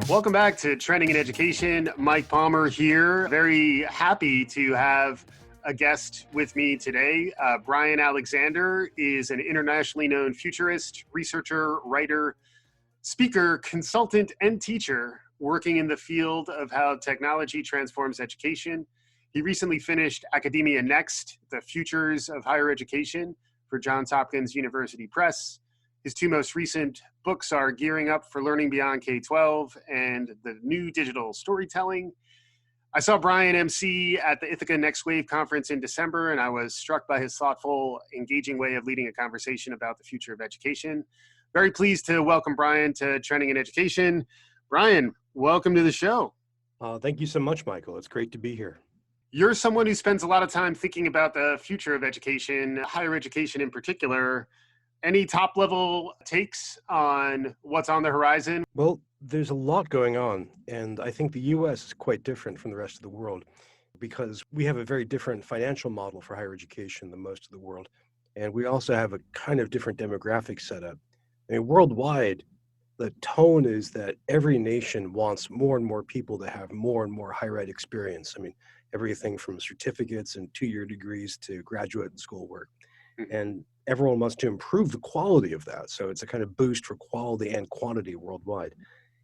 Welcome back to Trending in Education. Mike Palmer here. Very happy to have a guest with me today. Bryan Alexander is an internationally known futurist, researcher, writer, speaker, consultant, and teacher working in the field of how technology transforms education. He recently finished Academia Next, the Futures of Higher Education for Johns Hopkins University Press. His two most recent books are Gearing Up for Learning Beyond K-12 and The New Digital Storytelling. I saw Bryan MC at the Ithaca Next Wave conference in December, and I was struck by his thoughtful, engaging way of leading a conversation about the future of education. Very pleased to welcome Bryan to Trending in Education. Bryan, welcome to the show. Thank you so much, Michael. It's great to be here. You're someone who spends a lot of time thinking about the future of education, higher education in particular. Any top level takes on what's on the horizon? Well, there's a lot going on, and I think the US is quite different from the rest of the world because we have a very different financial model for higher education than most of the world. And we also have a kind of different demographic setup. I mean, worldwide, the tone is that every nation wants more and more people to have more and more higher ed experience. I mean, everything from certificates and 2-year degrees to graduate schoolwork. And everyone wants to improve the quality of that. So it's a kind of boost for quality and quantity worldwide.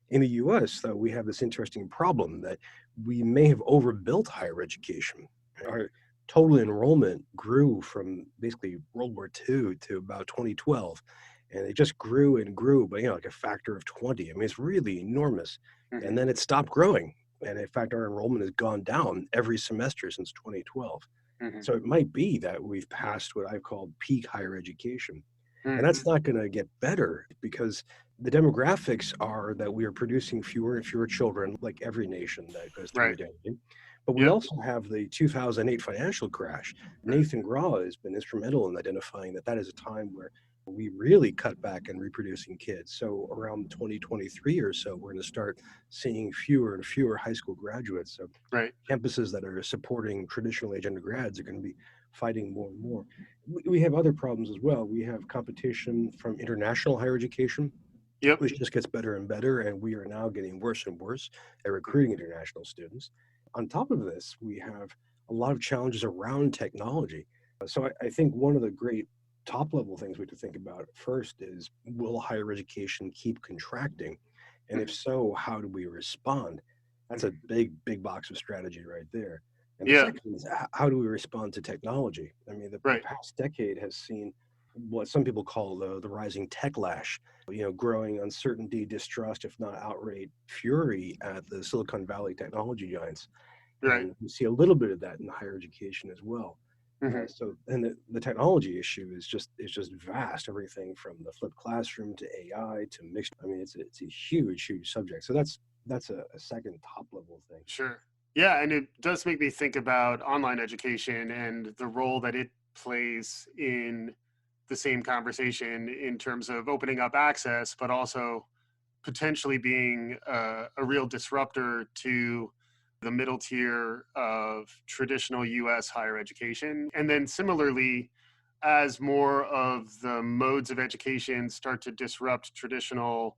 In the US, though, we have this interesting problem that we may have overbuilt higher education. Our total enrollment grew from basically World War II to about 2012. And it just grew and grew, but like a factor of 20. I mean, it's really enormous. And then it stopped growing. And in fact, our enrollment has gone down every semester since 2012. So it might be that we've passed what I've called peak higher education. And that's not going to get better because the demographics are that we are producing fewer and fewer children, like every nation that goes through identity. But we also have the 2008 financial crash. Nathan Graw has been instrumental in identifying that that is a time where we really cut back in reproducing kids. So around 2023 or so, we're going to start seeing fewer and fewer high school graduates. So campuses that are supporting traditional age undergrads are going to be fighting more and more. We have other problems as well. We have competition from international higher education, which just gets better and better. And we are now getting worse and worse at recruiting international students. On top of this, we have a lot of challenges around technology. So I think one of the great top level things we have to think about first is, will higher education keep contracting? And if so, how do we respond? That's a big box of strategy right there. And the second is, how do we respond to technology? I mean, the past decade has seen what some people call the rising tech lash, growing uncertainty, distrust, if not outright fury at the Silicon Valley technology giants. And we see a little bit of that in higher education as well. And the technology issue is just vast. Everything from the flipped classroom to AI to mixed. I mean, it's a huge subject. So that's a second top level thing. Sure. Yeah, and it does make me think about online education and the role that it plays in the same conversation in terms of opening up access, but also potentially being a real disruptor to the middle tier of traditional US higher education. And then similarly, as more of the modes of education start to disrupt traditional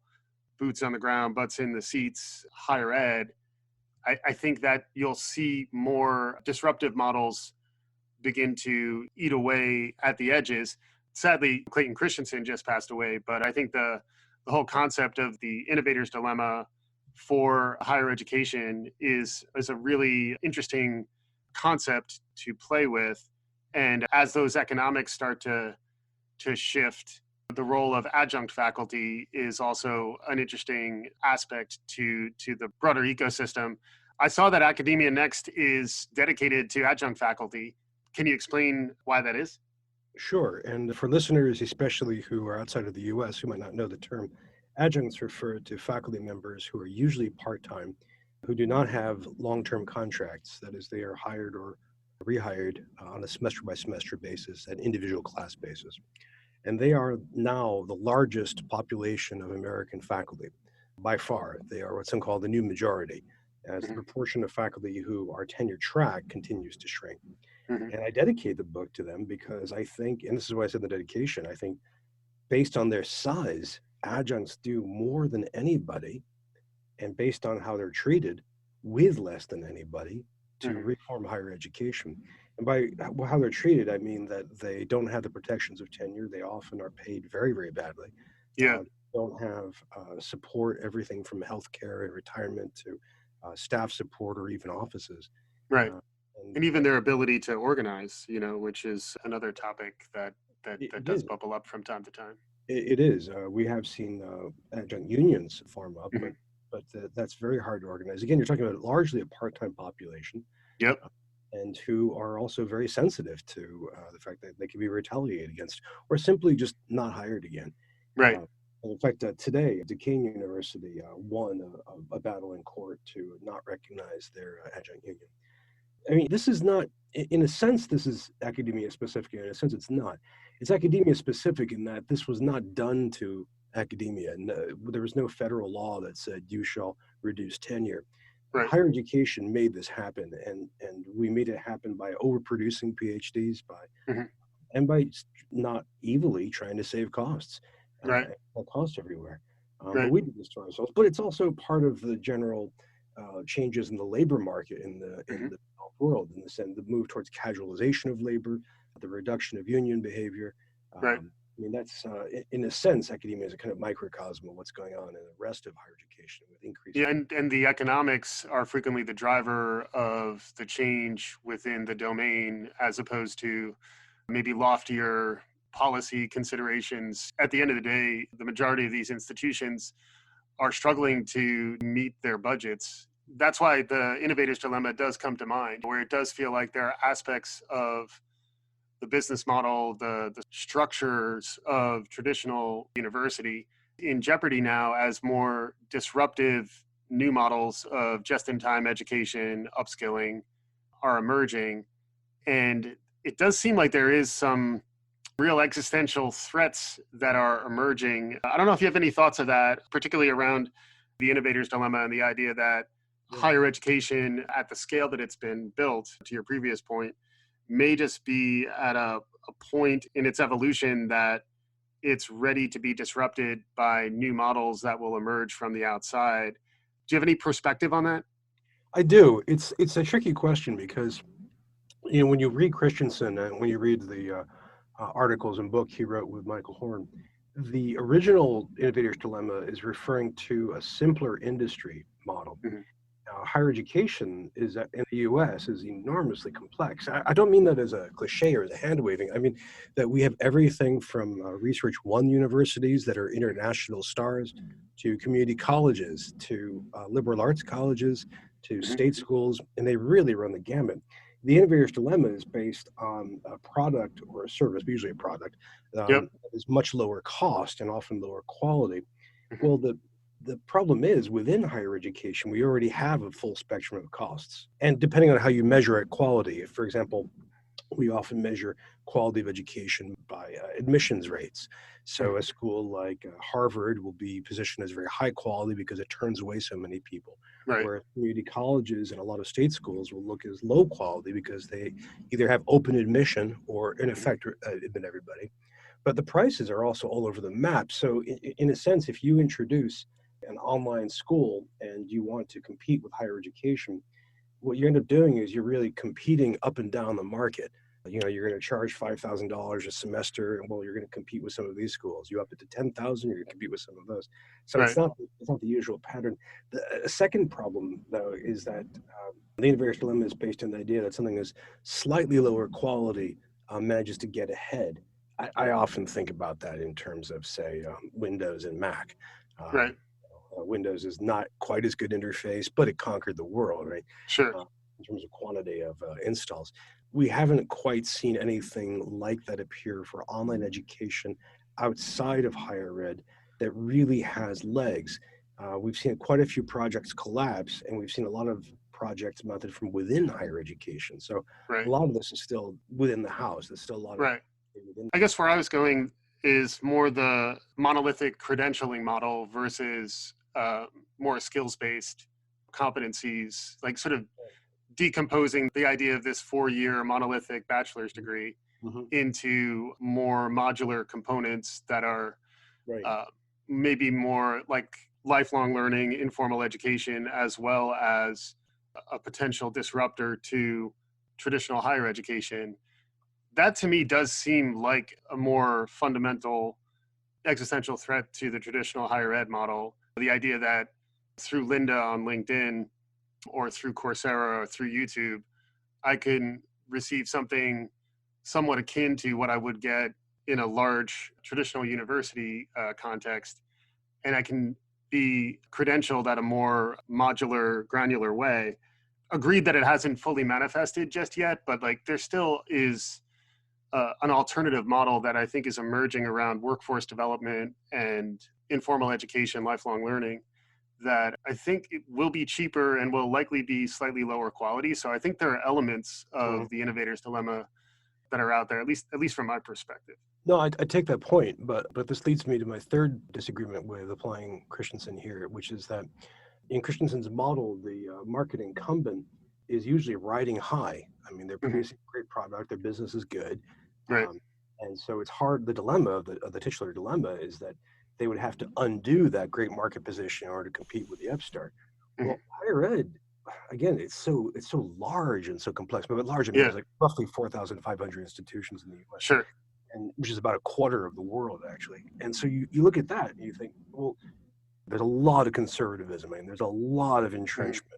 boots on the ground, butts in the seats, higher ed, I think that you'll see more disruptive models begin to eat away at the edges. Sadly, Clayton Christensen just passed away, but I think the whole concept of the innovator's dilemma for higher education is a really interesting concept to play with. And as those economics start to shift, the role of adjunct faculty is also an interesting aspect to the broader ecosystem. I saw that Academia Next is dedicated to adjunct faculty. Can you explain why that is? Sure. And for listeners, especially who are outside of the US, who might not know the term, adjuncts refer to faculty members who are usually part-time, who do not have long-term contracts. That is, they are hired or rehired on a semester-by-semester basis, an individual class basis. And they are now the largest population of American faculty. By far, they are what some call the new majority, as the proportion of faculty who are tenure track continues to shrink. And I dedicate the book to them because I think, and this is why I said the dedication, I think based on their size, adjuncts do more than anybody and based on how they're treated with less than anybody to Mhm. reform higher education. And by how they're treated, I mean that they don't have the protections of tenure. They often are paid very, very badly. Yeah, Don't have support, everything from healthcare and retirement to staff support or even offices. right. Uh, and And even their ability to organize, which is another topic that it does is. bubble up from time to time. It is. We have seen adjunct unions form up, Mhm. but that's very hard to organize. Again, you're talking about largely a part-time population, Yep. and who are also very sensitive to the fact that they can be retaliated against or simply just not hired again. Right. Uh, and in fact, today, Duquesne University won a battle in court to not recognize their adjunct union. I mean, this is not, in a sense, this is academia specific. In a sense, it's not. It's academia specific in that this was not done to academia. No, there was no federal law that said you shall reduce tenure. Right. Higher education made this happen, and we made it happen by overproducing PhDs, Mhm. by not evilly trying to save costs. Right. Costs everywhere. But Right. we did this to ourselves. But it's also part of the general changes in the labor market in Mhm. the developed world, in the sense the move towards casualization of labor, the reduction of union behavior. Right. I mean, that's in a sense, academia is a kind of microcosm of what's going on in the rest of higher education with increased. Yeah, and the economics are frequently the driver of the change within the domain, as opposed to maybe loftier policy considerations. At the end of the day, the majority of these institutions are struggling to meet their budgets. That's why the innovator's dilemma does come to mind, where it does feel like there are aspects of the business model, the structures of traditional university in jeopardy now as more disruptive new models of just in time education, upskilling are emerging. And it does seem like there is some real existential threats that are emerging. I don't know if you have any thoughts of that, particularly around the innovator's dilemma and the idea that Yeah. higher education at the scale that it's been built, to your previous point, may just be at a point in its evolution that it's ready to be disrupted by new models that will emerge from the outside. Do you have any perspective on that? I do. It's a tricky question because when you read Christensen and when you read the articles and book he wrote with Michael Horn, the original Innovator's Dilemma is referring to a simpler industry model. Mhm. Higher education in the U.S. is enormously complex. I don't mean that as a cliche or as a hand waving. I mean that we have everything from Research One universities that are international stars, to community colleges, to liberal arts colleges, to Mhm. state schools, and they really run the gamut. The Innovator's Dilemma is based on a product or a service, but usually a product, Yep. that is much lower cost and often lower quality. Mhm. Well, the problem is within higher education, we already have a full spectrum of costs. And depending on how you measure it, quality, if, for example, we often measure quality of education by admissions rates. So Mhm. a school like Harvard will be positioned as very high quality because it turns away so many people. Right. Where community colleges and a lot of state schools will look as low quality because they either have open admission or in Mhm. effect admit everybody. But the prices are also all over the map. So in a sense, if you introduce an online school and you want to compete with higher education, what you end up doing is you're really competing up and down the market. You're going to charge $5,000 a semester, and well, you're going to compete with some of these schools. You up it to 10,000, you're going to compete with some of those. So Right. it's not the usual pattern. The second problem, though, is that the innovator's dilemma is based on the idea that something is slightly lower quality manages to get ahead. I often think about that in terms of, say, Windows and Mac. Right. Windows is not quite as good interface, but it conquered the world, right? Sure. Uh, in terms of quantity of installs. We haven't quite seen anything like that appear for online education outside of higher ed that really has legs. We've seen quite a few projects collapse, and we've seen a lot of projects mounted from within higher education. So a Right. lot of this is still within the house. There's still a lot of Right. within. I guess where I was going is more the monolithic credentialing model versus more skills based competencies, like sort of decomposing the idea of this 4 year monolithic bachelor's degree Mhm. into more modular components that are Right. uh, maybe more like lifelong learning, informal education, as well as a potential disruptor to traditional higher education. That to me does seem like a more fundamental existential threat to the traditional higher ed model. The idea that through Linda on LinkedIn or through Coursera or through YouTube, I can receive something somewhat akin to what I would get in a large traditional university context, and I can be credentialed at a more modular, granular way. Agreed that it hasn't fully manifested just yet, but like there still is an alternative model that I think is emerging around workforce development and informal education, lifelong learning, that I think it will be cheaper and will likely be slightly lower quality. So I think there are elements Mhm. of the innovator's dilemma that are out there, at least from my perspective. No, I take that point, but this leads me to my third disagreement with applying Christensen here, which is that in Christensen's model, the market incumbent is usually riding high. I mean, they're Hmm. producing great product, their business is good, Right. um, and so it's hard. The dilemma of the titular dilemma is that they would have to undo that great market position in order to compete with the upstart. Hmm. Well, higher ed, again, it's so large and so complex. But large, I mean, Yeah, there's like roughly 4,500 institutions in the U.S. sure. and which is about a quarter of the world actually. And so you look at that and you think, well, there's a lot of conservatism and there's a lot of Hmm. entrenchment,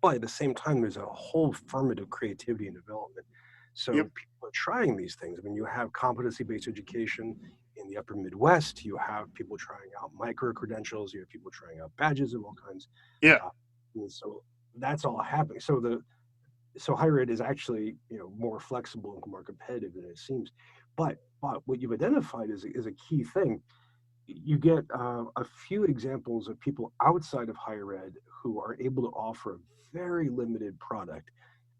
but at the same time, there's a whole ferment of creativity and development. So Yep. people are trying these things. I mean, you have competency-based education in the upper Midwest. You have people trying out micro credentials. You have people trying out badges of all kinds. Yeah. Uh, and so that's all happening. So higher ed is actually more flexible and more competitive than it seems. But what you've identified is a key thing. You get a few examples of people outside of higher ed who are able to offer a very limited product,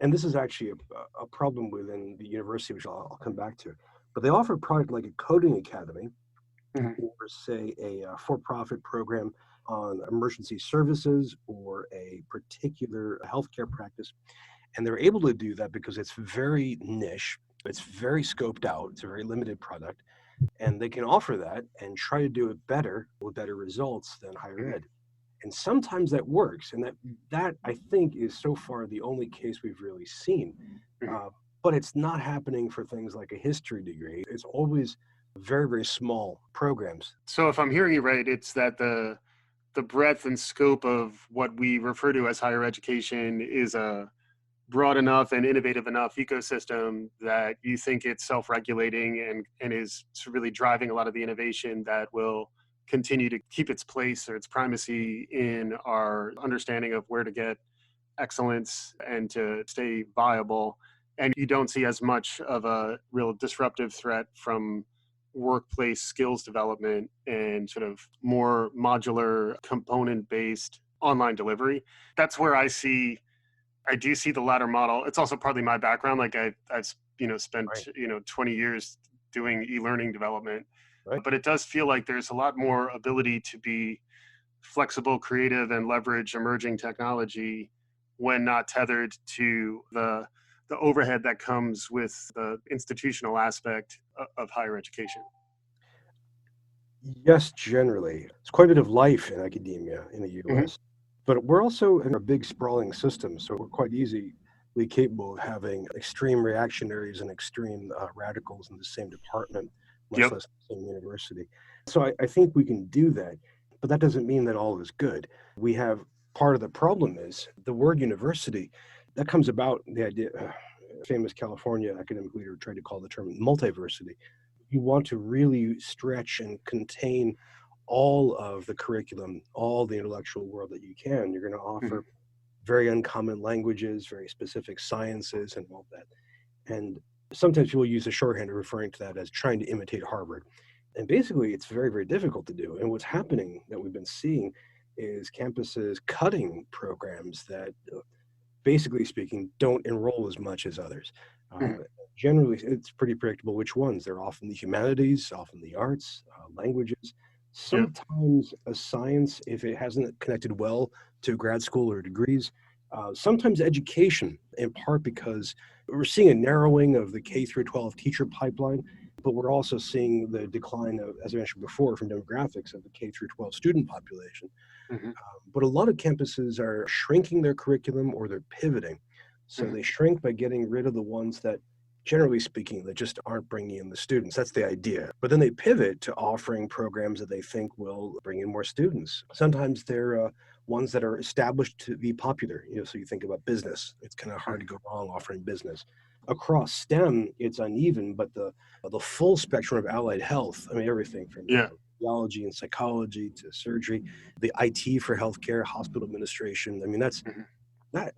and this is actually a problem within the university, which I'll come back to. But they offer a product like a coding academy, Hmm. or say a for-profit program on emergency services or a particular healthcare practice. And they're able to do that because it's very niche, it's very scoped out, it's a very limited product, and they can offer that and try to do it better with better results than higher Hmm. ed. And sometimes that works, and that I think is so far the only case we've really seen. Hmm. Uh, but it's not happening for things like a history degree. It's always very, very small programs. So if I'm hearing you right, it's that the breadth and scope of what we refer to as higher education is a broad enough and innovative enough ecosystem that you think it's self-regulating and is really driving a lot of the innovation that will continue to keep its place or its primacy in our understanding of where to get excellence and to stay viable. And you don't see as much of a real disruptive threat from workplace skills development and sort of more modular component based online delivery. That's where I do see the latter model. It's also partly my background. Like I've spent Right, 20 years doing e-learning development, right. but it does feel like there's a lot more ability to be flexible, creative, and leverage emerging technology when not tethered to the overhead that comes with the institutional aspect of higher education. Yes, generally. It's quite a bit of life in academia in the Hmm. US. But we're also in a big sprawling system, so we're quite easily capable of having extreme reactionaries and extreme radicals in the same department, much Yep. less the same university. So I think we can do that, but that doesn't mean that all is good. We have part of the problem is the word university that comes about the idea. Famous California academic leader tried to call the term multiversity. You want to really stretch and contain all of the curriculum, all the intellectual world that you can. You're going to Hmm. offer very uncommon languages, very specific sciences, and all that. And sometimes people use the shorthand of referring to that as trying to imitate Harvard. And basically, it's very, very difficult to do. And what's happening that we've been seeing is campuses cutting programs that basically speaking, don't enroll as much as others. Hmm. Uh, Generally, it's pretty predictable which ones. They're often the humanities, often the arts, languages. Yep. Sometimes a science, if it hasn't connected well to grad school or degrees. Sometimes education, in part because we're seeing a narrowing of the K through 12 teacher pipeline. but we're also seeing the decline of, as I mentioned before, from demographics of the K through 12 student population. Hmm. But a lot of campuses are shrinking their curriculum or they're pivoting. So Hmm. they shrink by getting rid of the ones that, generally speaking, that just aren't bringing in the students. That's the idea. But then they pivot to offering programs that they think will bring in more students. Sometimes they're ones that are established to be popular. So you think about business. It's kind of hard to go wrong offering business. Across STEM, it's uneven, but the full spectrum of allied health, I mean, everything from Yeah. biology and psychology to surgery, the IT for healthcare, hospital administration. I mean, that's Hmm. that.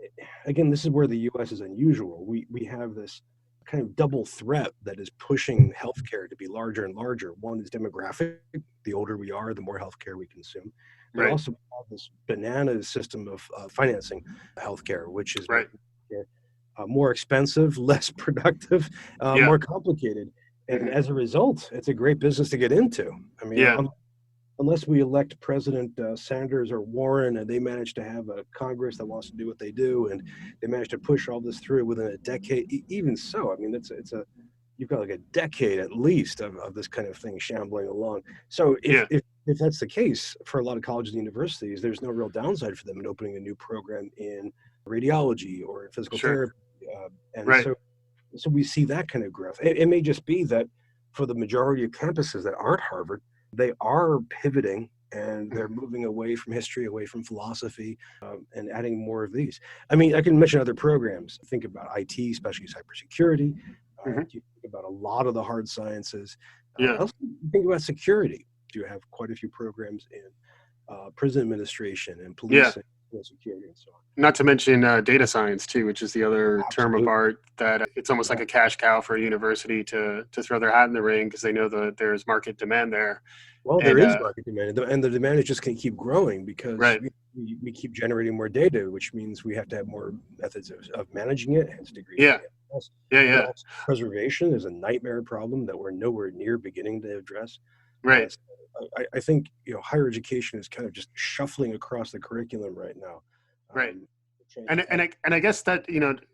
Again, this is where the U.S. is unusual. We have this kind of double threat that is pushing healthcare to be larger and larger. One is demographic. The older we are, the more healthcare we consume. But Right. also we have this banana system of financing healthcare, which is Right. making healthcare more expensive, less productive, Yeah. more complicated. And Hmm. as a result, it's a great business to get into. I mean, Yeah. unless we elect President Sanders or Warren and they manage to have a Congress that wants to do what they do and they manage to push all this through within a decade, even so, I mean, you've got like a decade at least of this kind of thing shambling along. So Yeah. if that's the case for a lot of colleges and universities, there's no real downside for them in opening a new program in radiology or in physical Sure. therapy. And Right. so we see that kind of growth. It may just be that for the majority of campuses that aren't Harvard, they are pivoting and they're Hmm. moving away from history, away from philosophy, and adding more of these. I mean, I can mention other programs. Think about IT, especially cybersecurity. Hmm. You think about a lot of the hard sciences. Yeah. Also, think about security. You have quite a few programs in prison administration and Yeah. policing, and security, and so on. Not to mention data science too, which is the other term of Absolutely. art that it's almost like Yeah. a cash cow for a university to throw their hat in the ring because they know that there's market demand there. Well, there And is market demand, and the demand is just going to keep growing because right. we keep generating more data, which means we have to have more methods of managing it, hence degrees of Yeah. freedom. Plus, Yeah. but Yeah. also preservation is a nightmare problem that we're nowhere near beginning to address. Right. So I think higher education is kind of just shuffling across the curriculum right now. Right. Trying And to and I guess that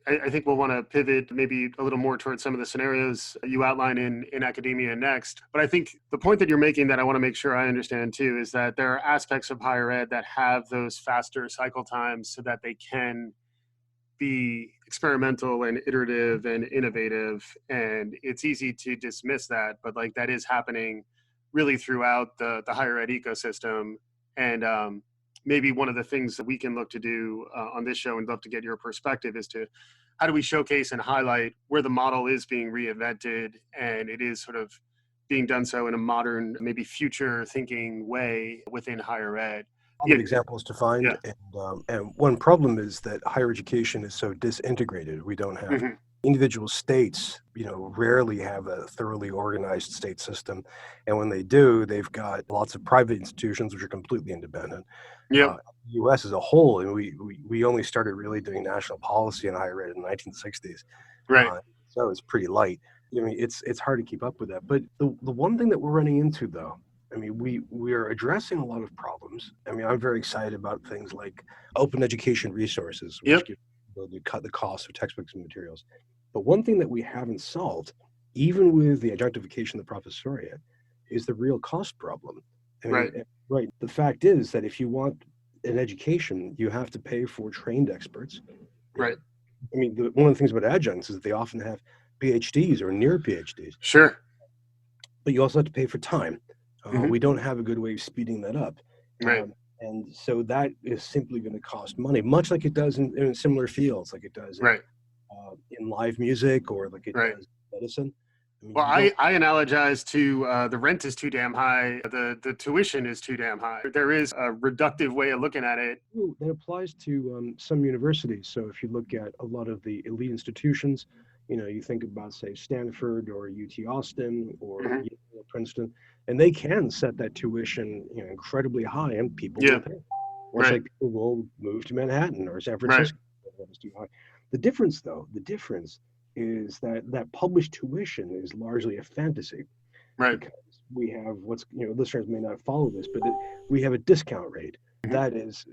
I think we'll want to pivot maybe a little more towards some of the scenarios you outline in Academia Next. But I think the point that you're making that I want to make sure I understand too is that there are aspects of higher ed that have those faster cycle times so that they can be experimental and iterative and innovative. And it's easy to dismiss that, but like that is happening really throughout the higher ed ecosystem. And maybe one of the things that we can look to do on this show and love to get your perspective is to how do we showcase and highlight where the model is being reinvented and it is sort of being done so in a modern, maybe future thinking way within higher ed. a lot Yeah. of examples to find, Yeah. and one problem is that higher education is so disintegrated. We don't have Hmm. individual states, rarely have a thoroughly organized state system, and when they do, they've got lots of private institutions which are completely independent. Yep. Uh, U.S. as a whole, and we only started really doing national policy in higher ed in the 1960s, Right. uh, so it's pretty light. I mean, it's hard to keep up with that. But the one thing that we're running into, though, I mean, we are addressing a lot of problems. I mean, I'm very excited about things like open education resources, which Yep. give the ability to cut the cost of textbooks and materials. But one thing that we haven't solved, even with the adjunctification of the professoriate, is the real cost problem. I mean, Right. right. The fact is that if you want an education, you have to pay for trained experts. You know, Right. I mean, one of the things about adjuncts is that they often have PhDs or near PhDs, Sure. but you also have to pay for time. Hmm. We don't have a good way of speeding that up. Right. And so that is simply going to cost money, much like it does in similar fields, like it does Right. in live music or like it Right. does in medicine. I mean, Well, you don't. I analogize to the rent is too damn high, the tuition is too damn high. There is a reductive way of looking at it. That applies to some universities. So if you look at a lot of the elite institutions, you think about, say, Stanford or UT Austin or Hmm. Princeton, and they can set that tuition incredibly high, and people will Yeah. pay. Much Right. like people will move to Manhattan or San Right. Francisco. That is too high. The difference is that published tuition is largely a fantasy Right. because we have listeners may not follow this, but we have a discount rate. Hmm. That is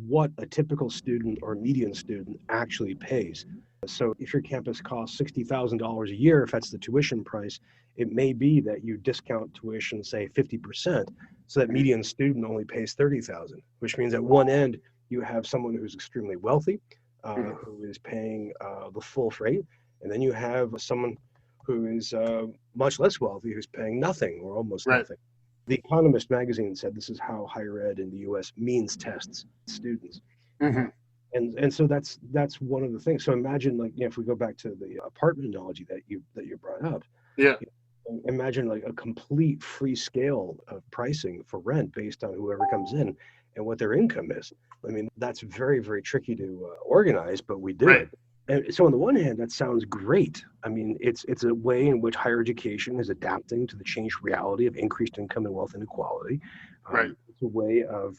what a typical student or median student actually pays. So if your campus costs $60,000 a year, if that's the tuition price, it may be that you discount tuition, say 50%, so that median student only pays 30,000, which means at one end you have someone who's extremely wealthy, Mhm. who is paying the full freight, and then you have someone who is much less wealthy, who's paying nothing or almost Right. nothing. The Economist magazine said this is how higher ed in the U.S. means tests students. Hmm. And so that's one of the things. So imagine, like, if we go back to the apartment analogy that you brought up, Yeah. imagine like a complete free scale of pricing for rent based on whoever comes in and what their income is. I mean, that's very, very tricky to organize, but we do Right. it. And so on the one hand, that sounds great. I mean, it's a way in which higher education is adapting to the changed reality of increased income and wealth inequality. Right. It's a way of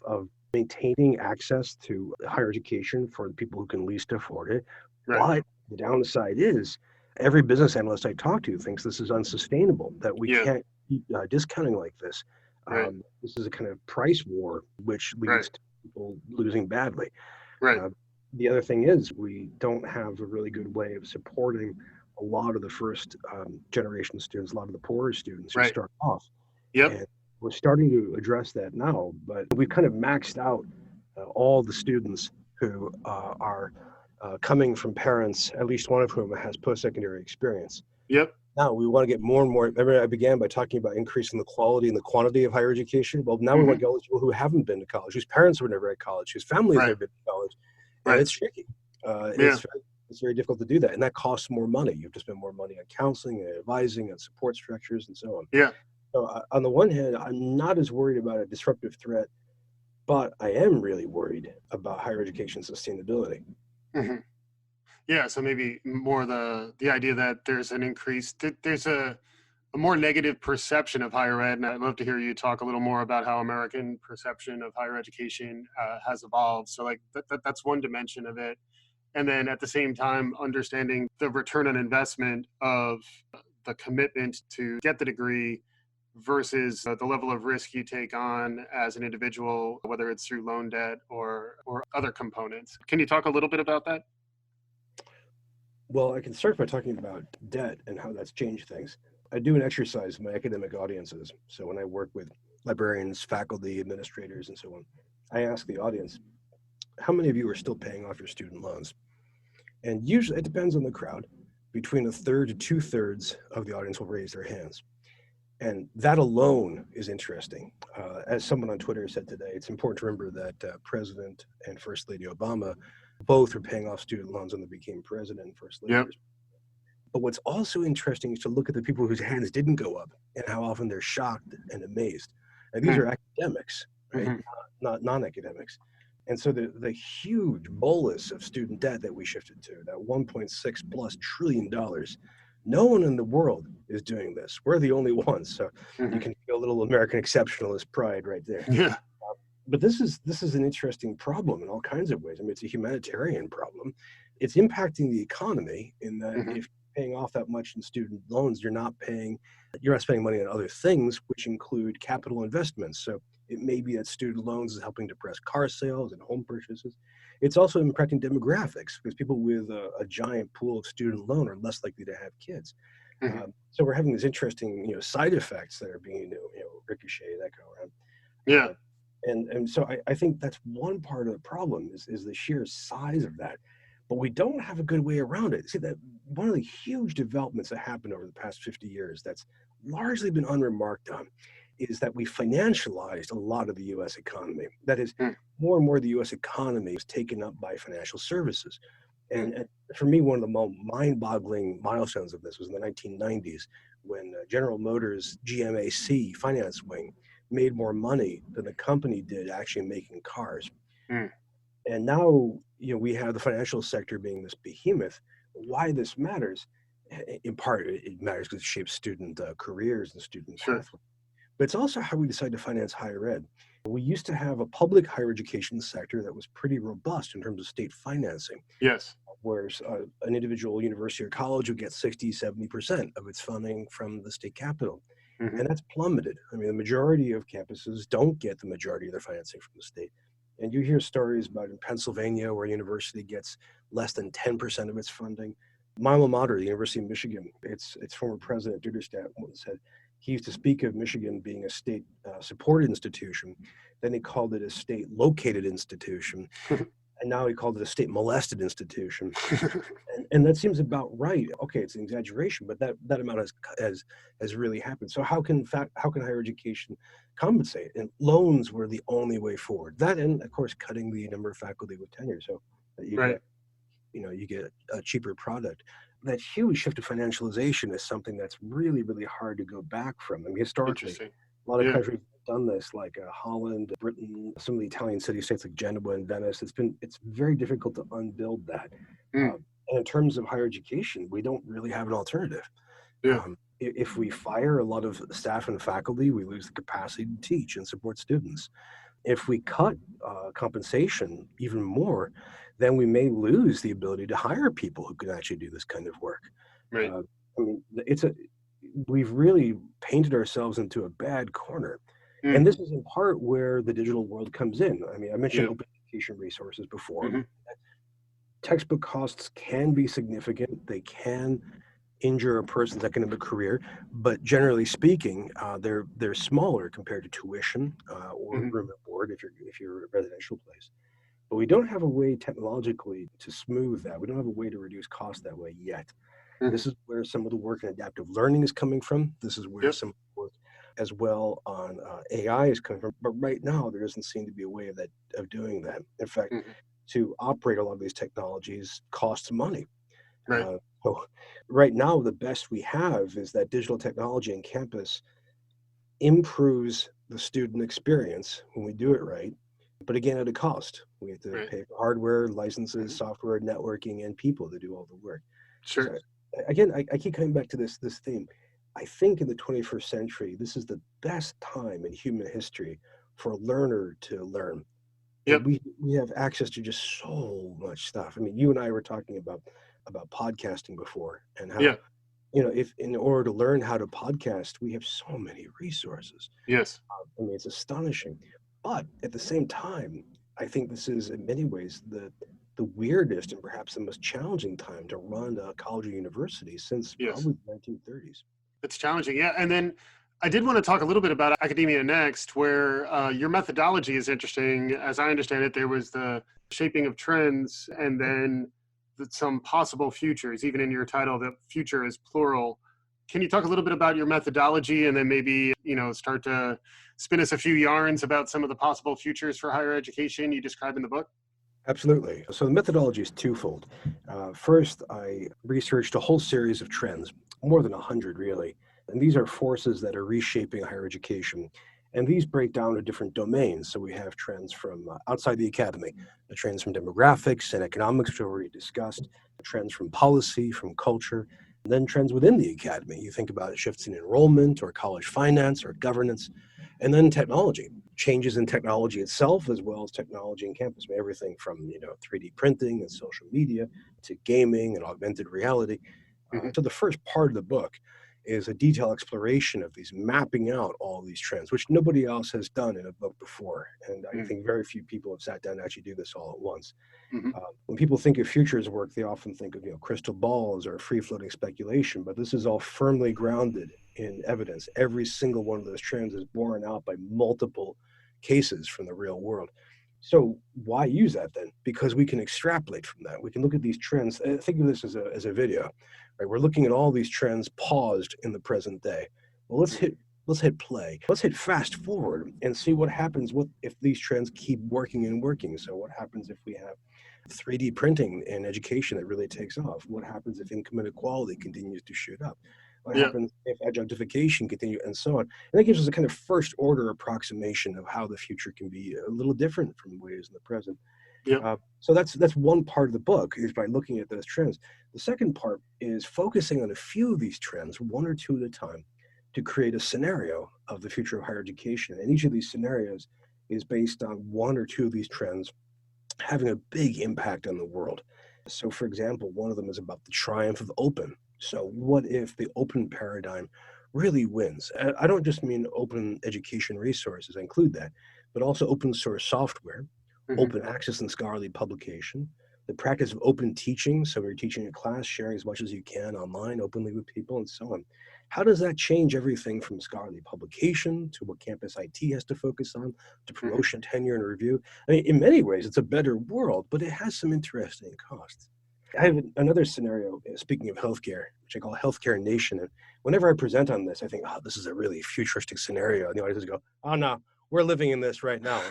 maintaining access to higher education for the people who can least afford it. Right. But the downside is every business analyst I talk to thinks this is unsustainable, that we Yeah. can't keep discounting like this. Right. This is a kind of price war, which Right. leads to people losing badly. Right. Uh, the other thing is we don't have a really good way of supporting a lot of the first generation students, a lot of the poorer students who Right. start off. Yep. And we're starting to address that now, but we've kind of maxed out all the students who are coming from parents, at least one of whom has post-secondary experience. Yep. Now we want to get more and more. Remember, I began by talking about increasing the quality and the quantity of higher education. Well, now we Hmm. want to get all those people who haven't been to college, whose parents were never at college, whose families Right. never been to college, and Right. it's tricky. Uh, Yeah. it's very, it's very difficult to do that, and that costs more money. You have to spend more money on counseling and advising and support structures and so on. Yeah. So on the one hand, I'm not as worried about a disruptive threat, but I am really worried about higher education sustainability. Hmm. Yeah. So maybe more the idea that there's an increase, there's a more negative perception of higher ed. And I'd love to hear you talk a little more about how American perception of higher education has evolved. So like that's one dimension of it. And then at the same time, understanding the return on investment of the commitment to get the degree versus the level of risk you take on as an individual, whether it's through loan debt or other components. Can you talk a little bit about that? Well, I can start by talking about debt and how that's changed things. I do an exercise in my academic audiences. So when I work with librarians, faculty, administrators, and so on, I ask the audience, how many of you are still paying off your student loans? And usually it depends on the crowd. Between a third to two-thirds of the audience will raise their hands. And that alone is interesting. As someone on Twitter said today, it's important to remember that President and First Lady Obama both were paying off student loans when they became president and First Lady. Yep. But what's also interesting is to look at the people whose hands didn't go up and how often they're shocked and amazed. And these are academics, right? Mm-hmm. Not non-academics. And so the huge bolus of student debt that we shifted to, that 1.6 plus trillion dollars, no one in the world is doing this. We're the only ones. So you Hmm. can feel a little American exceptionalist pride right there. Yeah. But this is an interesting problem in all kinds of ways. I mean, it's a humanitarian problem. It's impacting the economy in that Hmm. if you're paying off that much in student loans, you're not spending money on other things, which include capital investments. So it may be that student loans is helping depress car sales and home purchases. It's also impacting demographics because people with a giant pool of student loan are less likely to have kids. Hmm. So we're having these interesting, side effects that are being, ricocheted, that go around. Yeah. And so I think that's one part of the problem is the sheer size of that. But we don't have a good way around it. See, that one of the huge developments that happened over the past 50 years that's largely been unremarked on is that we financialized a lot of the US economy. That is, Mm. more and more of the US economy was taken up by financial services. Mm. And for me, one of the most mind-boggling milestones of this was in the 1990s when General Motors GMAC finance wing made more money than the company did actually making cars. Mm. And now, we have the financial sector being this behemoth. Why this matters, in part, it matters because it shapes student careers and student Sure. pathways. But it's also how we decide to finance higher ed. We used to have a public higher education sector that was pretty robust in terms of state financing, Yes. whereas an individual university or college would get 60, 70% of its funding from the state capital. Hmm. And that's plummeted. I mean, the majority of campuses don't get the majority of their financing from the state. And you hear stories about in Pennsylvania where a university gets less than 10% of its funding. My alma mater, the University of Michigan, its former president, Duderstadt, once said he used to speak of Michigan being a state supported institution. Then he called it a state located institution. And now he called it a state molested institution. And that seems about right. Okay, it's an exaggeration, but that amount has really happened. So how can higher education compensate? And loans were the only way forward. That, and of course cutting the number of faculty with tenure so that Right. you get a cheaper product. That huge shift to financialization is something that's really, really hard to go back from. I mean, historically, Interesting. a lot of Yeah. countries have done this, like Holland, Britain, some of the Italian city-states like Genoa and Venice. It's very difficult to unbuild that. Mm. And in terms of higher education, we don't really have an alternative. Yeah. If we fire a lot of staff and faculty, we lose the capacity to teach and support students. If we cut compensation even more, then we may lose the ability to hire people who can actually do this kind of work. Right. Uh, I mean, we've really painted ourselves into a bad corner. Mm. And this is in part where the digital world comes in. I mean, I mentioned Yeah. open education resources before. Hmm. Textbook costs can be significant. They can injure a person's academic career, but generally speaking, they're smaller compared to tuition or Hmm. room and board if you're a residential place. But we don't have a way technologically to smooth that. We don't have a way to reduce costs that way yet. Hmm. This is where some of the work in adaptive learning is coming from. This is where Yep. some work as well on AI is coming from. But right now, there doesn't seem to be a way of doing that. In fact, Hmm. to operate a lot of these technologies costs money. Right. So right now, the best we have is that digital technology in campus improves the student experience when we do it right, but again, at a cost. We have to Right. pay for hardware, licenses, Hmm. software, networking, and people to do all the work. Sure. So again, I keep coming back to this theme. I think in the 21st century, this is the best time in human history for a learner to learn. And Yep. we have access to just so much stuff. I mean, you and I were talking about podcasting before and how, Yeah. if in order to learn how to podcast, we have so many resources. Yes. I mean, it's astonishing. But at the same time, I think this is in many ways the weirdest and perhaps the most challenging time to run a college or university since Yes. probably the 1930s. It's challenging. Yeah. And then I did want to talk a little bit about Academia Next, where your methodology is interesting. As I understand it, there was the shaping of trends and then some possible futures, even in your title, that future is plural. Can you talk a little bit about your methodology and then maybe, start to spin us a few yarns about some of the possible futures for higher education you describe in the book? Absolutely. So the methodology is twofold. First, I researched a whole series of trends, more than 100 really. And these are forces that are reshaping higher education. And these break down to different domains. So we have trends from outside the academy, the trends from demographics and economics, which we already discussed, trends from policy, from culture, and then trends within the academy. You think about shifts in enrollment or college finance or governance, and then technology, changes in technology itself, as well as technology in campus. I mean, everything from 3D printing and social media to gaming and augmented reality. Hmm. So the first part of the book is a detailed exploration of these, mapping out all these trends, which nobody else has done in a book before. And I think very few people have sat down and actually do this all at once. Hmm. When people think of futures work, they often think of crystal balls or free-floating speculation, but this is all firmly grounded in evidence. Every single one of those trends is borne out by multiple cases from the real world. So why use that then? Because we can extrapolate from that. We can look at these trends. Think of this as a video, right? We're looking at all these trends paused in the present day. Well, let's hit play. Let's hit fast forward and see what happens if these trends keep working and working. So what happens if we have 3D printing in education that really takes off? What happens if income inequality continues to shoot up? What Yeah. happens if adjunctification continues, and so on? And that gives us a kind of first order approximation of how the future can be a little different from the way it is in the present. Yeah. So that's one part of the book, is by looking at those trends. The second part is focusing on a few of these trends, one or two at a time, to create a scenario of the future of higher education. And each of these scenarios is based on one or two of these trends having a big impact on the world. So, for example, one of them is about the triumph of open. So, what if the open paradigm really wins? I don't just mean open education resources, I include that, but also open source software, Hmm. open access and scholarly publication, the practice of open teaching. So you're teaching a class, sharing as much as you can online openly with people and so on. How does that change everything from scholarly publication to what campus IT has to focus on to Hmm. promotion, tenure, and review? I mean, in many ways, it's a better world, but it has some interesting costs. I have another scenario, speaking of healthcare, which I call Healthcare Nation. And whenever I present on this, I think, oh, this is a really futuristic scenario. And the audience go, oh, no, we're living in this right now.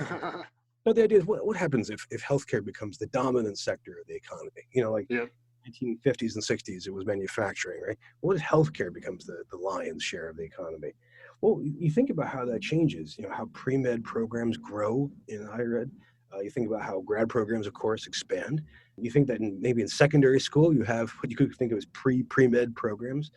But the idea is, what happens if healthcare becomes the dominant sector of the economy? Like Yep. 1950s and 60s, it was manufacturing, right? What if healthcare becomes the lion's share of the economy? Well, you think about how that changes, how pre-med programs grow in higher ed. You think about how grad programs, of course, expand. You think that maybe in secondary school, you have what you could think of as pre-med programs,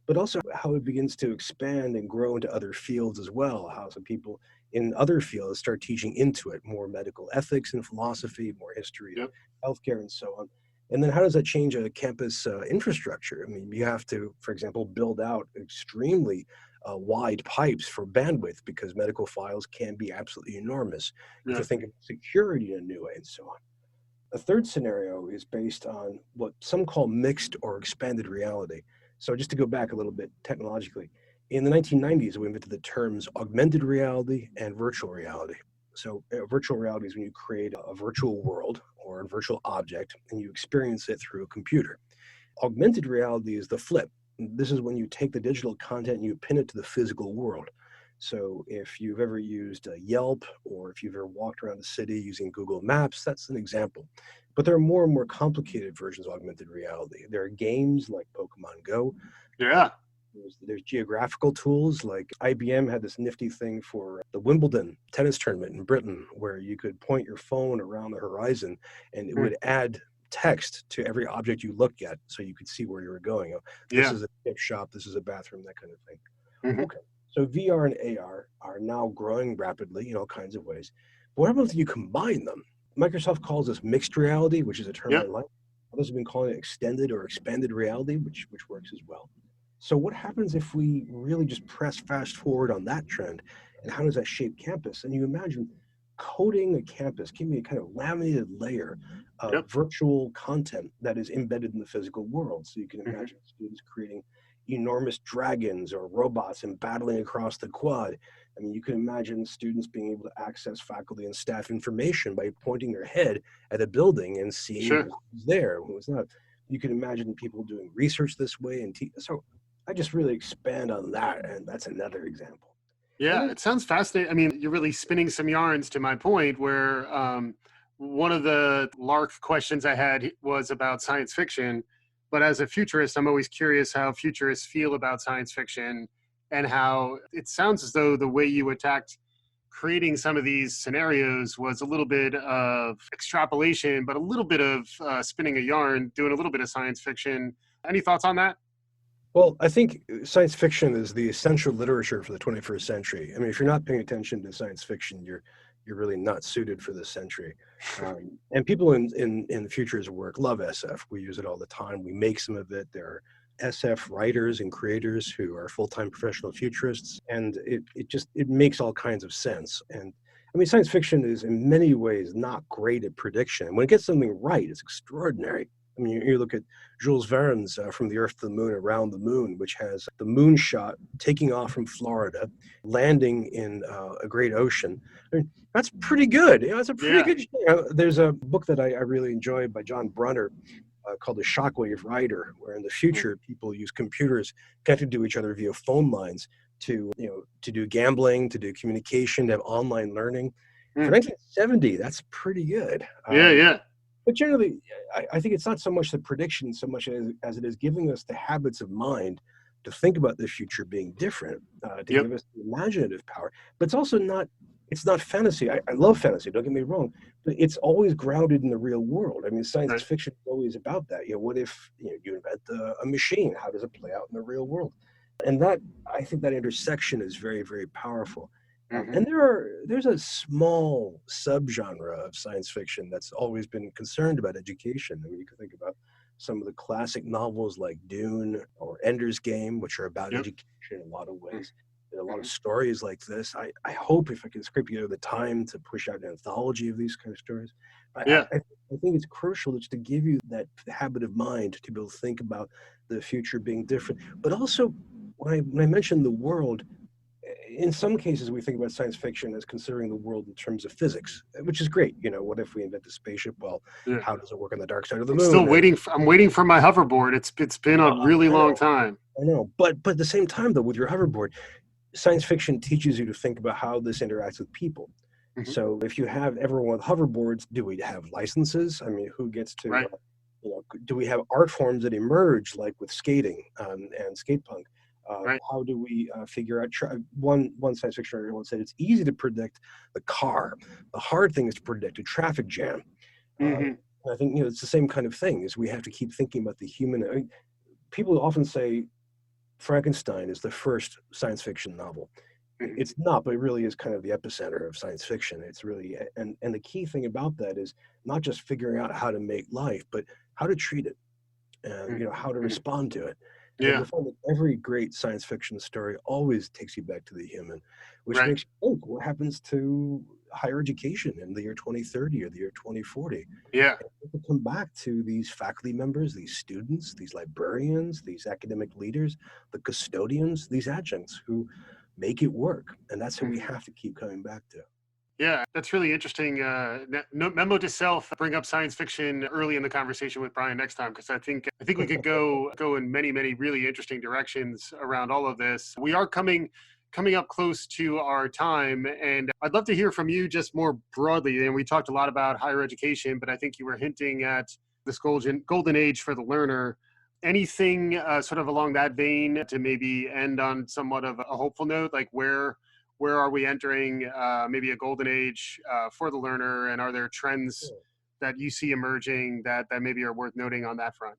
but also how it begins to expand and grow into other fields as well. How some people in other fields start teaching into it, more medical ethics and philosophy, more history of Yep. healthcare and so on. And then how does that change a campus infrastructure? I mean, you have to, for example, build out extremely wide pipes for bandwidth because medical files can be absolutely enormous. You have Yeah. to think of security in a new way and so on. A third scenario is based on what some call mixed or expanded reality. So just to go back a little bit technologically, in the 1990s, we invented the terms augmented reality and virtual reality. So virtual reality is when you create a virtual world or a virtual object and you experience it through a computer. Augmented reality is the flip. This is when you take the digital content and you pin it to the physical world. So if you've ever used Yelp or if you've ever walked around the city using Google Maps, that's an example. But there are more and more complicated versions of augmented reality. There are games like Pokemon Go. Yeah. There's geographical tools like IBM had this nifty thing for the Wimbledon tennis tournament in Britain where you could point your phone around the horizon and it Mm. would add text to every object you looked at so you could see where you were going. Oh, this Yeah. is a gift shop, this is a bathroom, that kind of thing. Hmm. Okay. So VR and AR are now growing rapidly in all kinds of ways. But what happens if you combine them? Microsoft calls this mixed reality, which is a term I Yep. like. Others have been calling it extended or expanded reality, which works as well. So what happens if we really just press fast forward on that trend? And how does that shape campus? And you imagine coding a campus, giving a kind of laminated layer of Yep. virtual content that is embedded in the physical world. So you can Hmm. imagine students creating enormous dragons or robots and battling across the quad. I mean, you can imagine students being able to access faculty and staff information by pointing their head at a building and seeing Sure. who's there, who's not. You can imagine people doing research this way and so I just really expand on that, and that's another example. And Yeah, then, it sounds fascinating. I mean, you're really spinning some yarns to my point where one of the lark questions I had was about science fiction. But as a futurist, I'm always curious how futurists feel about science fiction and how it sounds as though the way you attacked creating some of these scenarios was a little bit of extrapolation, but a little bit of spinning a yarn, doing a little bit of science fiction. Any thoughts on that? well, I think science fiction is the essential literature for the 21st century. I mean, if you're not paying attention to science fiction, you're really not suited for this century. And people in the future's work love SF. We use it all the time. We make some of it. There are SF writers and creators who are full-time professional futurists, and it makes all kinds of sense. And I mean, science fiction is in many ways not great at prediction. When it gets something right, it's extraordinary. I mean, you look at Jules Verne's From the Earth to the Moon, Around the Moon, which has the moon shot taking off from Florida, landing in a great ocean. I mean, that's pretty good. That's a pretty Yeah. good. There's a book that I really enjoy by John Brunner called The Shockwave Writer, where in the Mm. future people use computers connected to each other via phone lines to do gambling, to do communication, to have online learning. For Mm. 1970, that's pretty good. Yeah. Yeah. But generally, I think it's not so much the prediction so much as it is giving us the habits of mind to think about the future being different, to Yep. give us the imaginative power. But it's not fantasy. I love fantasy, don't get me wrong, but it's always grounded in the real world. I mean, science Right. fiction is always about that. What if you invent a machine? How does it play out in the real world? And I think that intersection is very, very powerful. Hmm. And there's a small subgenre of science fiction that's always been concerned about education. I mean, you can think about some of the classic novels like Dune or Ender's Game, which are about Yep. education in a lot of Mm. ways. and a lot of Mhm. stories like this. I hope if I can scrape together the time to push out an anthology of these kind of stories. Yeah. I think it's crucial just to give you that habit of mind to be able to think about the future being different. But also, when I mentioned the world, in some cases we think about science fiction as considering the world in terms of physics, which is great. You know, what if we invent a spaceship? Well, Yeah. how does it work on the dark side of the I'm still moon? waiting. I'm waiting for my hoverboard. It's been a really I long know, time. I know. But at the same time, though, with your hoverboard, science fiction teaches you to think about how this interacts with people. Mhm. So if you have everyone with hoverboards, do we have licenses? I mean, who gets to, Right. do we have art forms that emerge like with skating and skate punk? Right. How do we figure out? One science fiction writer once said it's easy to predict the car. The hard thing is to predict a traffic jam. Uh, Hmm. I think it's the same kind of thing. Is we have to keep thinking about the human. I mean, people often say Frankenstein is the first science fiction novel. Hmm. It's not, but it really is kind of the epicenter of science fiction. It's really, and the key thing about that is not just figuring out how to make life, but how to treat it, and how to Hmm. respond to it. And Yeah. you'll find that every great science fiction story always takes you back to the human, which Right. makes you think, what happens to higher education in the year 2030 or the year 2040? Yeah. To come back to these faculty members, these students, these librarians, these academic leaders, the custodians, these adjuncts who make it work. And that's what we Mhm. have to keep coming back to. Yeah, that's really interesting. Memo to self: bring up science fiction early in the conversation with Brian next time, because I think we could go in many really interesting directions around all of this. We are coming up close to our time, and I'd love to hear from you just more broadly. And we talked a lot about higher education, but I think you were hinting at this golden age for the learner. Anything sort of along that vein to maybe end on somewhat of a hopeful note, like where are we entering maybe a golden age for the learner, and are there trends that you see emerging that maybe are worth noting on that front?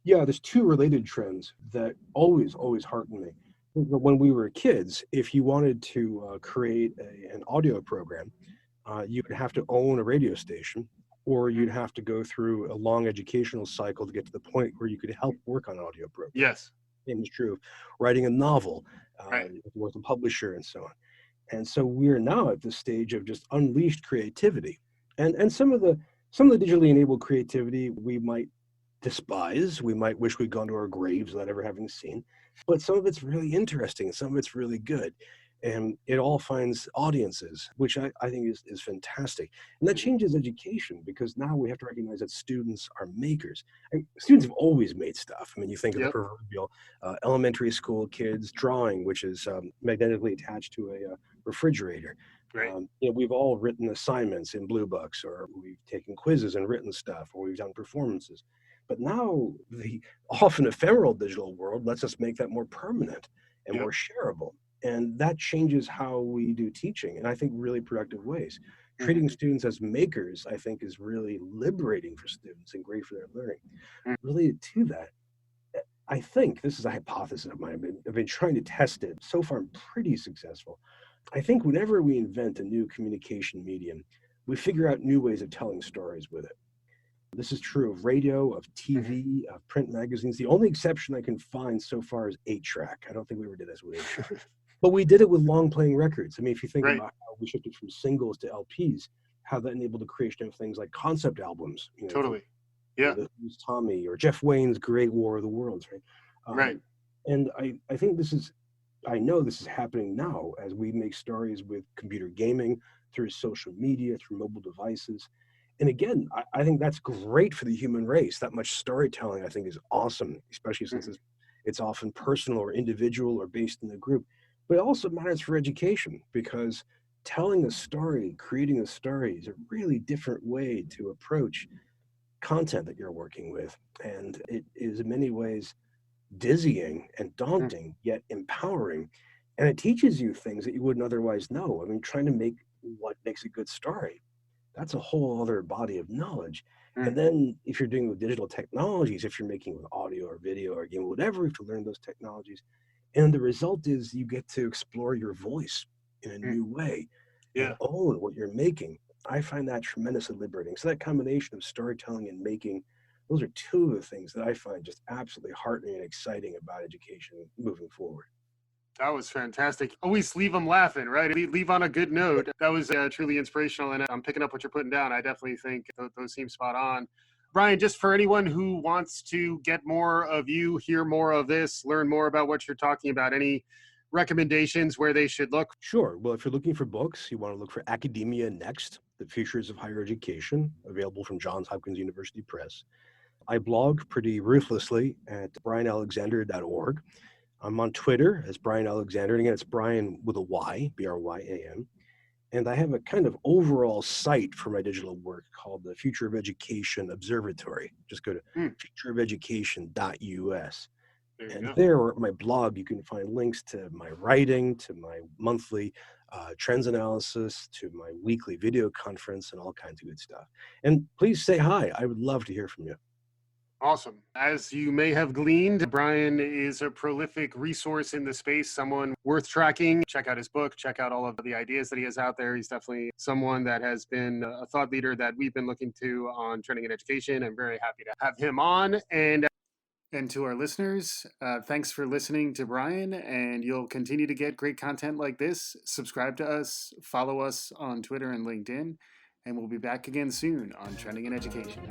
Yeah, there's two related trends that always hearten me. When we were kids, if you wanted to create an audio program, you would have to own a radio station, or Mhm. you'd have to go through a long educational cycle to get to the point where you could help work on an audio program. Yes. Same is true of writing a novel, Right. with a publisher and so on. And so we're now at this stage of just unleashed creativity. And some of the digitally enabled creativity we might despise. We might wish we'd gone to our graves without ever having seen. But some of it's really interesting, some of it's really good. And it all finds audiences, which I think is fantastic. And that Mhm. changes education because now we have to recognize that students are makers. Students have always made stuff. I mean, you think of the Yep. proverbial elementary school kids drawing, which is magnetically attached to a refrigerator. Right. We've all written assignments in blue books, or we've taken quizzes and written stuff, or we've done performances. But now the often ephemeral digital world lets us make that more permanent and Yep. more shareable. And that changes how we do teaching in, I think, really productive ways. Hmm. Treating students as makers, I think, is really liberating for students and great for their learning. Related to that, I think this is a hypothesis of mine. I've been trying to test it. So far, I'm pretty successful. I think whenever we invent a new communication medium, we figure out new ways of telling stories with it. This is true of radio, of Hmm. TV, of print magazines. The only exception I can find so far is 8-track. I don't think we ever did this with 8-track. But we did it with long playing records. I mean, if you think Right. about how we shifted from singles to LPs, how that enabled the creation of things like concept albums, think, Totally. Yeah. the Who's Tommy or Jeff Wayne's Great War of the Worlds, right? Right. And I think I know this is happening now as we make stories with computer gaming, through social media, through mobile devices. And again, I think that's great for the human race. That much storytelling, I think, is awesome, especially since Hmm. it's often personal or individual or based in a group. But it also matters for education because telling a story, creating a story is a really different way to approach content that you're working with. And it is in many ways dizzying and daunting, yet empowering. And it teaches you things that you wouldn't otherwise know. I mean, trying to make what makes a good story, that's a whole other body of knowledge. Hmm. And then if you're doing with digital technologies, if you're making with audio or video or game, whatever, you have to learn those technologies. And the result is you get to explore your voice in a Hmm. new way and Yeah. own what you're making. I find that tremendously liberating. So that combination of storytelling and making, those are two of the things that I find just absolutely heartening and exciting about education moving forward. That was fantastic. Always leave them laughing, right? Leave on a good note. That was truly inspirational, and I'm picking up what you're putting down. I definitely think those seem spot on. Bryan, just for anyone who wants to get more of you, hear more of this, learn more about what you're talking about, any recommendations where they should look? Sure. Well, if you're looking for books, you want to look for Academia Next, The Futures of Higher Education, available from Johns Hopkins University Press. I blog pretty ruthlessly at bryanalexander.org. I'm on Twitter as Bryan Alexander. And again, it's Bryan with a Y, Bryan. And I have a kind of overall site for my digital work called the Future of Education Observatory. Just go to Hmm, futureofeducation.us. there you And go. there, at my blog, you can find links to my writing, to my monthly trends analysis, to my weekly video conference, and all kinds of good stuff. And please say hi. I would love to hear from you. Awesome. As you may have gleaned, Bryan is a prolific resource in the space, someone worth tracking. Check out his book, check out all of the ideas that he has out there. He's definitely someone that has been a thought leader that we've been looking to on trending in education. I'm very happy to have him on. And to our listeners, thanks for listening to Bryan, and you'll continue to get great content like this. Subscribe to us, follow us on Twitter and LinkedIn, and we'll be back again soon on Trending in Education.